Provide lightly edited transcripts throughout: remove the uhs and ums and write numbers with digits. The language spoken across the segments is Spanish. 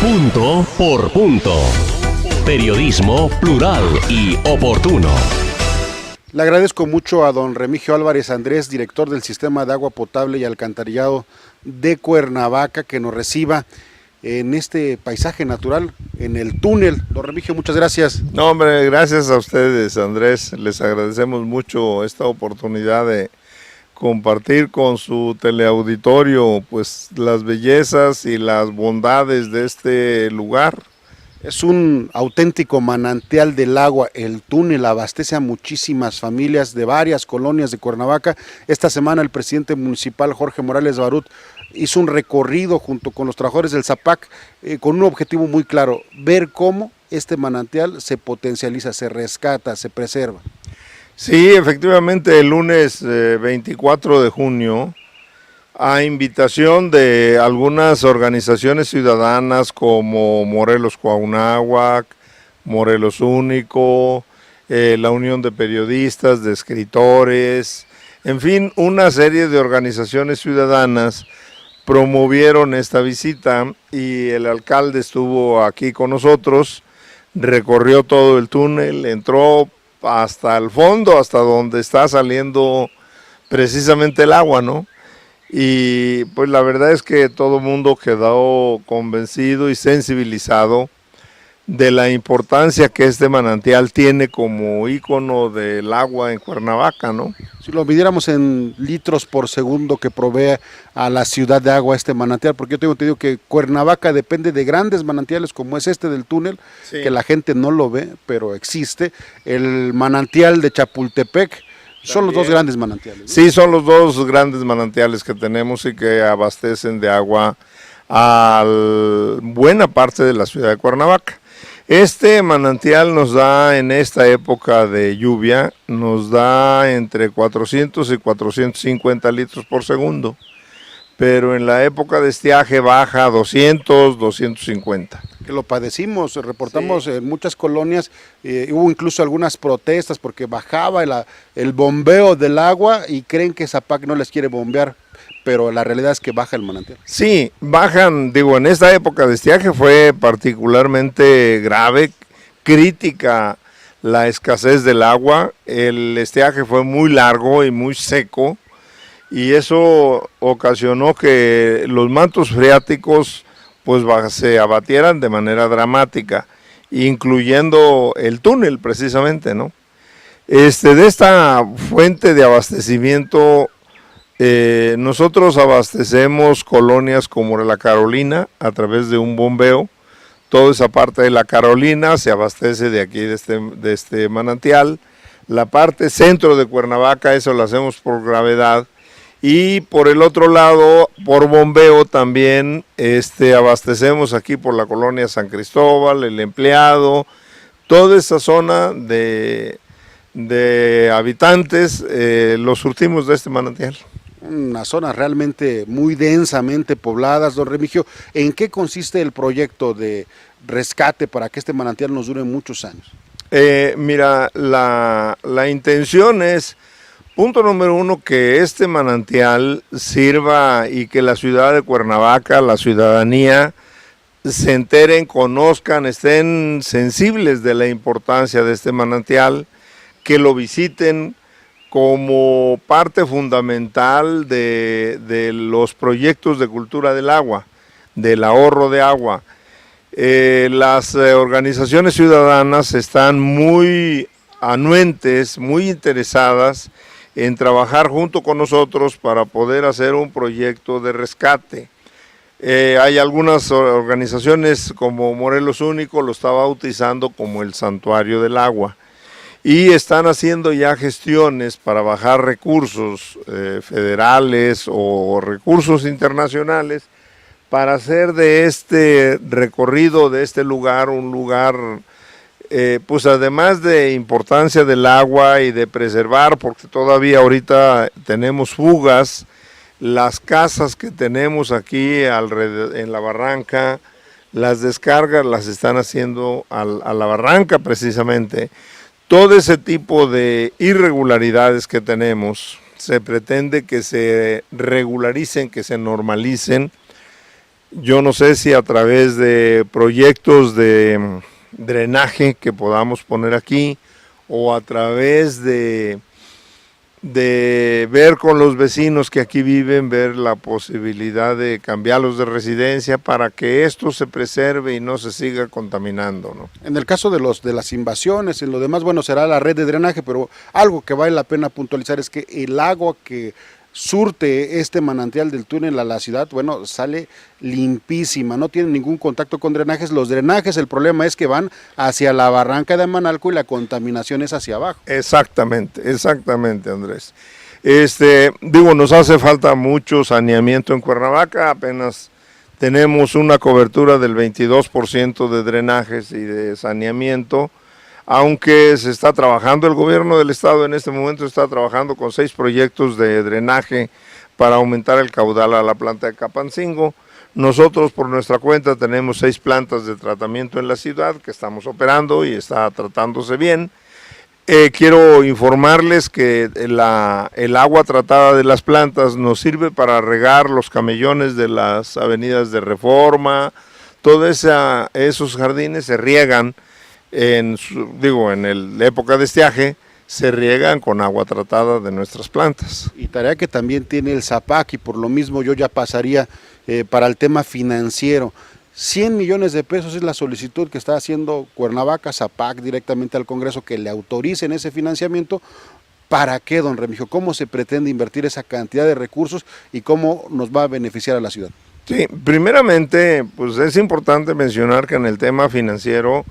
Punto por punto. Periodismo plural y oportuno. Le agradezco mucho a don Remigio Álvarez Andrés, director del Sistema de Agua Potable y Alcantarillado de Cuernavaca, que nos reciba en este paisaje natural, en el túnel. Don Remigio, muchas gracias. No, hombre, gracias a ustedes, Andrés. Les agradecemos mucho esta oportunidad de compartir con su teleauditorio pues las bellezas y las bondades de este lugar. Es un auténtico manantial del agua. El túnel abastece a muchísimas familias de varias colonias de Cuernavaca. Esta semana el presidente municipal Jorge Morales Barut hizo un recorrido junto con los trabajadores del ZAPAC con un objetivo muy claro: ver cómo este manantial se potencializa, se rescata, se preserva. Sí, efectivamente, el lunes 24 de junio, a invitación de algunas organizaciones ciudadanas como Morelos Cuauhnáhuac, Morelos Único, la Unión de Periodistas, de Escritores, en fin, una serie de organizaciones ciudadanas promovieron esta visita y el alcalde estuvo aquí con nosotros, recorrió todo el túnel, entró hasta el fondo, hasta donde está saliendo precisamente el agua, ¿no? Y pues la verdad es que todo el mundo quedó convencido y sensibilizado de la importancia que este manantial tiene como ícono del agua en Cuernavaca, ¿no? Si lo midiéramos en litros por segundo que provee a la ciudad de agua este manantial, porque yo tengo entendido que Cuernavaca depende de grandes manantiales como es este del túnel, sí, que la gente no lo ve, pero existe. El manantial de Chapultepec, son los dos grandes manantiales, ¿no? Sí, son los dos grandes manantiales que tenemos y que abastecen de agua a buena parte de la ciudad de Cuernavaca. Este manantial nos da, en esta época de lluvia, nos da entre 400 y 450 litros por segundo, pero en la época de estiaje baja a 200, 250. Que lo padecimos, reportamos sí, en muchas colonias, hubo incluso algunas protestas porque bajaba el bombeo del agua y creen que ZAPAC no les quiere bombear, pero la realidad es que baja el manantial. Sí, bajan, digo, en esta época de estiaje fue particularmente grave, crítica la escasez del agua, el estiaje fue muy largo y muy seco, y eso ocasionó que los mantos freáticos pues se abatieran de manera dramática, incluyendo el túnel precisamente, ¿no? De esta fuente de abastecimiento, nosotros abastecemos colonias como la Carolina a través de un bombeo. Toda esa parte de la Carolina se abastece de aquí, de este manantial. La parte centro de Cuernavaca, eso lo hacemos por gravedad. Y por el otro lado, por bombeo también, abastecemos aquí por la colonia San Cristóbal, El Empleado, toda esa zona de habitantes, los surtimos de este manantial. Una zona realmente muy densamente pobladas. Don Remigio, ¿en qué consiste el proyecto de rescate para que este manantial nos dure muchos años? Mira, la intención es, punto número uno, que este manantial sirva y que la ciudad de Cuernavaca, la ciudadanía, se enteren, conozcan, estén sensibles de la importancia de este manantial, que lo visiten como parte fundamental de los proyectos de cultura del agua, del ahorro de agua. Las organizaciones ciudadanas están muy anuentes, muy interesadas en trabajar junto con nosotros para poder hacer un proyecto de rescate. Hay algunas organizaciones como Morelos Único, lo está bautizando como el Santuario del Agua, y están haciendo ya gestiones para bajar recursos federales o recursos internacionales para hacer de este recorrido, de este lugar, un lugar pues además de importancia del agua y de preservar, porque todavía ahorita tenemos fugas, las casas que tenemos aquí alrededor, en la barranca, las descargas las están haciendo a la barranca precisamente. Todo ese tipo de irregularidades que tenemos, se pretende que se regularicen, que se normalicen, Yo no sé si a través de proyectos de drenaje que podamos poner aquí o a través de ver con los vecinos que aquí viven, ver la posibilidad de cambiarlos de residencia para que esto se preserve y no se siga contaminando, ¿no? En el caso de las invasiones, en lo demás, bueno, será la red de drenaje, pero algo que vale la pena puntualizar es que el agua que surte este manantial del túnel a la ciudad, bueno, sale limpísima, no tiene ningún contacto con drenajes. Los drenajes, el problema es que van hacia la barranca de Amanalco y la contaminación es hacia abajo. Exactamente, Andrés. Nos hace falta mucho saneamiento en Cuernavaca, apenas tenemos una cobertura del 22% de drenajes y de saneamiento, aunque se está trabajando, el gobierno del estado en este momento está trabajando con 6 proyectos de drenaje para aumentar el caudal a la planta de Capancingo. Nosotros por nuestra cuenta tenemos 6 plantas de tratamiento en la ciudad que estamos operando y está tratándose bien. Quiero informarles que el agua tratada de las plantas nos sirve para regar los camellones de las avenidas de Reforma. Todos esos jardines se riegan en la época de estiaje, se riegan con agua tratada de nuestras plantas. Y tarea que también tiene el ZAPAC, y por lo mismo yo ya pasaría para el tema financiero. 100 millones de pesos es la solicitud que está haciendo Cuernavaca, ZAPAC, directamente al Congreso, que le autoricen ese financiamiento. ¿Para qué, don Remigio? ¿Cómo se pretende invertir esa cantidad de recursos y cómo nos va a beneficiar a la ciudad? Sí, primeramente, pues es importante mencionar que en el tema financiero,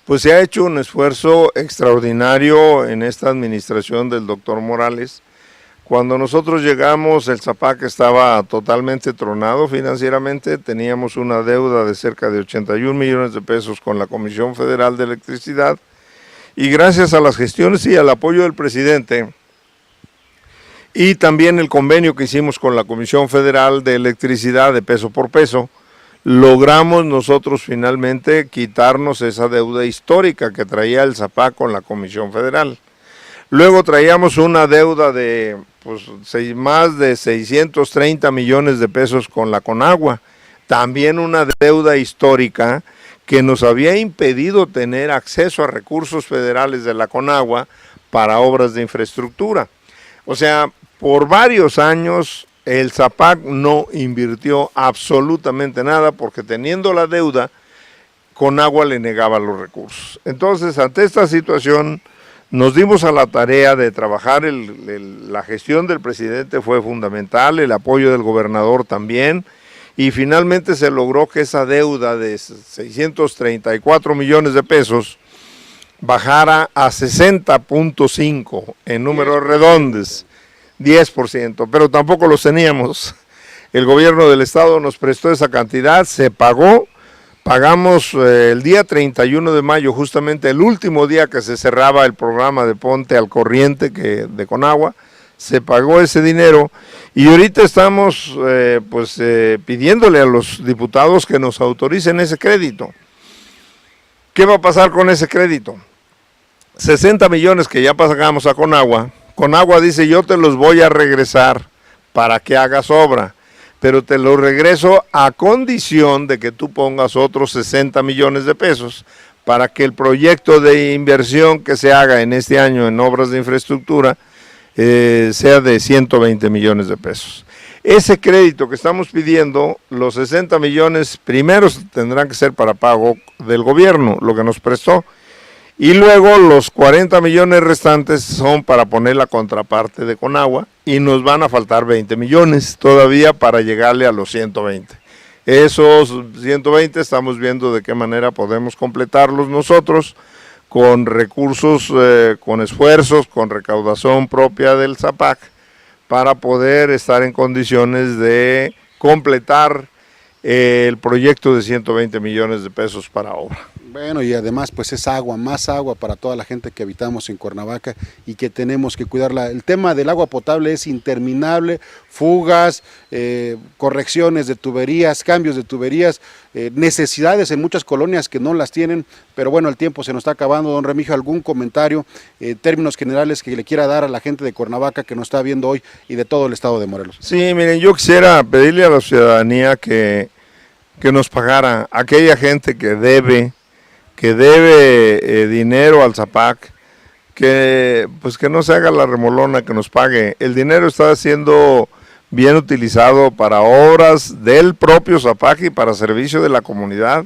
pues se ha hecho un esfuerzo extraordinario en esta administración del doctor Morales. Cuando nosotros llegamos, el ZAPAC estaba totalmente tronado financieramente, teníamos una deuda de cerca de 81 millones de pesos con la Comisión Federal de Electricidad, y gracias a las gestiones y al apoyo del presidente, y también el convenio que hicimos con la Comisión Federal de Electricidad de peso por peso, logramos nosotros finalmente quitarnos esa deuda histórica que traía el ZAPAC con la Comisión Federal. Luego traíamos una deuda de más de 630 millones de pesos con la Conagua, también una deuda histórica que nos había impedido tener acceso a recursos federales de la Conagua para obras de infraestructura. O sea, por varios años el ZAPAC no invirtió absolutamente nada porque teniendo la deuda, Conagua le negaba los recursos. Entonces, ante esta situación, nos dimos a la tarea de trabajar, la gestión del presidente fue fundamental, el apoyo del gobernador también, y finalmente se logró que esa deuda de 634 millones de pesos bajara a 60.5 en números redondos. 10%, pero tampoco los teníamos. El gobierno del estado nos prestó esa cantidad, se pagó, pagamos el día 31 de mayo, justamente el último día que se cerraba el programa de Ponte al Corriente de Conagua, se pagó ese dinero y ahorita estamos pidiéndole a los diputados que nos autoricen ese crédito. ¿Qué va a pasar con ese crédito? 60 millones que ya pagamos a Conagua. Conagua dice, yo te los voy a regresar para que hagas obra, pero te los regreso a condición de que tú pongas otros 60 millones de pesos para que el proyecto de inversión que se haga en este año en obras de infraestructura sea de 120 millones de pesos. Ese crédito que estamos pidiendo, los 60 millones primeros tendrán que ser para pago del gobierno, lo que nos prestó, y luego los 40 millones restantes son para poner la contraparte de Conagua y nos van a faltar 20 millones todavía para llegarle a los 120. Esos 120 estamos viendo de qué manera podemos completarlos nosotros con recursos, con esfuerzos, con recaudación propia del ZAPAC para poder estar en condiciones de completar el proyecto de 120 millones de pesos para obra. Bueno, y además pues es agua, más agua para toda la gente que habitamos en Cuernavaca y que tenemos que cuidarla. El tema del agua potable es interminable, fugas, correcciones de tuberías, cambios de tuberías, necesidades en muchas colonias que no las tienen, pero bueno, el tiempo se nos está acabando. Don Remigio, ¿algún comentario, términos generales que le quiera dar a la gente de Cuernavaca que nos está viendo hoy y de todo el estado de Morelos? Sí, miren, yo quisiera pedirle a la ciudadanía que que nos pagara aquella gente que debe dinero al Zapac, que pues que no se haga la remolona, que nos pague. El dinero está siendo bien utilizado para obras del propio Zapac y para servicio de la comunidad.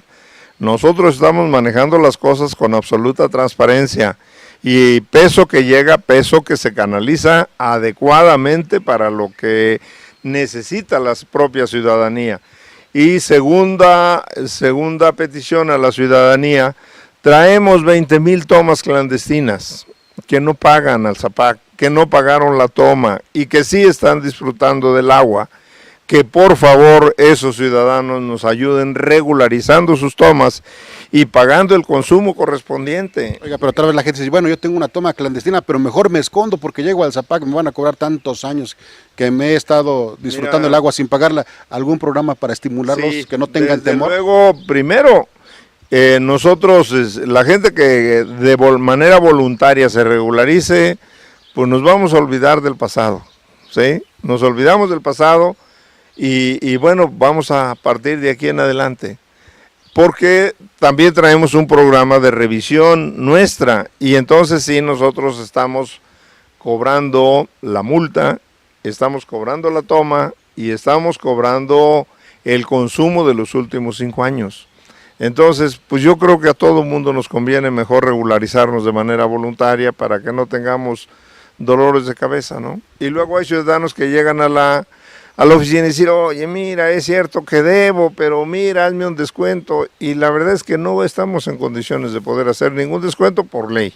Nosotros estamos manejando las cosas con absoluta transparencia y peso que llega, peso que se canaliza adecuadamente para lo que necesita la propia ciudadanía. Y segunda petición a la ciudadanía, traemos 20,000 tomas clandestinas que no pagan al Zapac, que no pagaron la toma y que sí están disfrutando del agua. Que por favor esos ciudadanos nos ayuden regularizando sus tomas y pagando el consumo correspondiente. Oiga, pero otra vez la gente dice, bueno, yo tengo una toma clandestina, pero mejor me escondo porque llego al Zapac, me van a cobrar tantos años que me he estado disfrutando el agua sin pagarla. ¿Algún programa para estimularlos que no tengan temor? Luego, primero, nosotros, la gente que de manera voluntaria se regularice, pues nos vamos a olvidar del pasado, ¿sí? Nos olvidamos del pasado. Y bueno, vamos a partir de aquí en adelante, porque también traemos un programa de revisión nuestra y entonces sí, nosotros estamos cobrando la multa, estamos cobrando la toma y estamos cobrando el consumo de los últimos 5 años. Entonces, pues yo creo que a todo mundo nos conviene mejor regularizarnos de manera voluntaria para que no tengamos dolores de cabeza, ¿no? Y luego hay ciudadanos que llegan a la oficina y decir, oye, mira, es cierto que debo, pero mira, hazme un descuento. Y la verdad es que no estamos en condiciones de poder hacer ningún descuento por ley.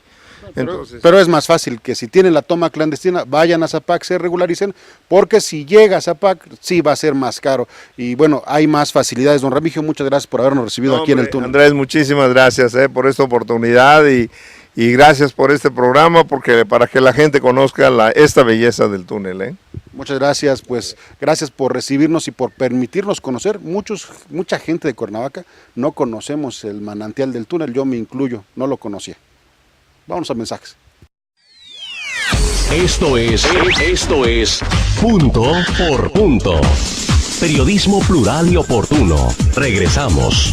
Pero es más fácil que si tienen la toma clandestina, vayan a Zapac, se regularicen, porque si llega a Zapac, sí va a ser más caro. Y bueno, hay más facilidades. Don Remigio, muchas gracias por habernos recibido aquí en el túnel. Andrés, muchísimas gracias por esta oportunidad y gracias por este programa, porque para que la gente conozca esta belleza del túnel. Muchas gracias, pues gracias por recibirnos y por permitirnos conocer. Mucha gente de Cuernavaca no conocemos el manantial del túnel, yo me incluyo, no lo conocía. Vamos a mensajes. Esto es Punto por Punto. Periodismo plural y oportuno. Regresamos.